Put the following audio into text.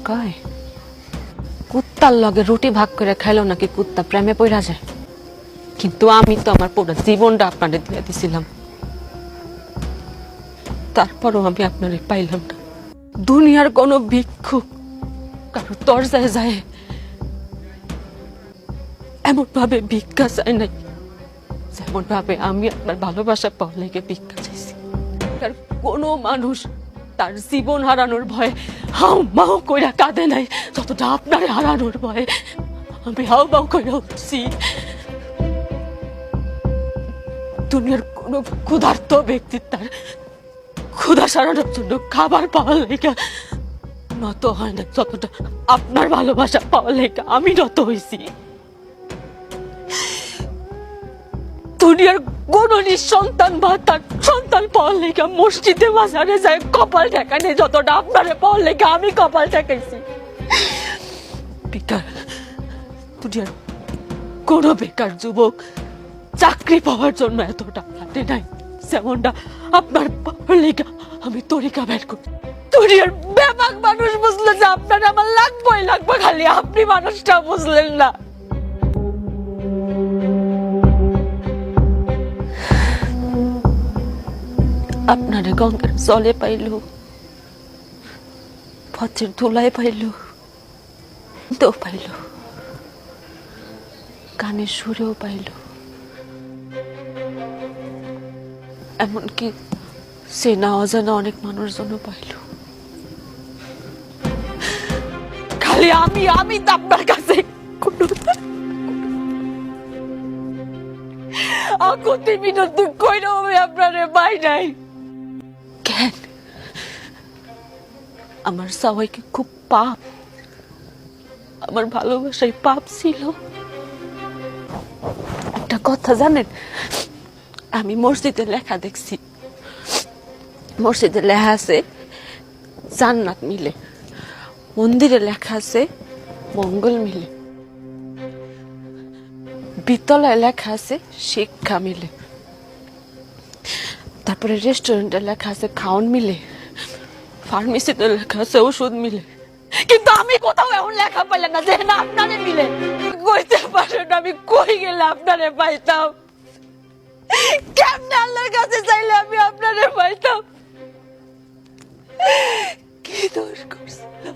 কয় কুত্তার লগে রুটি ভাগ করে খাইলো নাকি কুত্তা প্রেমে পড়া যায়, কিন্তু আমি তো আমার পুরো জীবনটা আপনাদের দিয়ে দিছিলাম, তারপরও আমি আপনারে পাইলাম না। দুনিয়ার কোনো ভিক্ষুক কারো দরজায় যায় এমন ভাবে ভিক্ষা চাই নাই যেমন ভাবে আমি আপনার ভালোবাসা পাওয়ার লেগে ভিক্ষা চাইছি। আর কোনো মানুষ তার জীবন হারানোর ভয়ে হাউ মাউ কইরা কাঁদে নাই যতটা আপনার হারানোর ভয়ে আমি হাউ মাউ কইরা উঠছি। দুনিয়ার কোন ক্ষুধার্ত ব্যক্তি তার ক্ষুধা সারানোর জন্য খাবার পাওয়ার লেগে নত হয় না যতটা আপনার ভালোবাসা পাওয়ার লেগে আমি নত হয়েছি। দুনিয়ার কোন নিঃসন্তান বা তার সন্তান পাওয়ার লেগে মসজিদে বাজারে যায় কপাল ঠেকানে যতটা আপনারে পাওয়ার লেগে আমি কপাল ঠেকাইছি। বেকার দুনিয়ার কোন বেকার যুবক চাকরি পাওয়ার জন্য এতটা হাতে নাই যেমনটা আপনার পাওয়ার লেগে আমি তরিকা বের করি। দুনিয়ার ব্যাপক মানুষ বুঝলো যে আপনার আমার লাগবোই লাগবে, খালি আপনি মানুষটা বুঝলেন না। আপনারে গঙ্গার জলে পাইল, পথের ধুলায় পাইল, তো পাইল, গানের সুরেও পাইল, এমনকি চেনা অজানা অনেক মানুষ জন্য পাইল। খালি আমি আপনার কাছে আকতি বিনতি কইরাও আমি আপনারে পাই নাই। কেন আমার সবাই কি খুব পাপ? আমার ভালোবাসায় পাপ ছিল? একটা কথা জানেন, আমি মসজিদে লেখা দেখছি, মসজিদে লেখা আছে জান্নাত মিলে, মন্দিরে লেখা আছে মঙ্গল মিলে, বিদ্যালয়ে লেখা আছে শিক্ষা মিলে, তারপরে রেস্টুরেন্টে লেখা আছে খাওন মিলে, ফার্মেসিতে লেখা আছে ওষুধ মিলে, কিন্তু আমি কোথাও এমন লেখা পাইলাম না যে না আপনারে মিলে। কইতে পারেন আমি কই গেলে আপনারে পাইতাম? কেমনে আল্লাহর কাছে চাইলে আমি আপনারে পাইতাম? কি দোষ করছিলাম?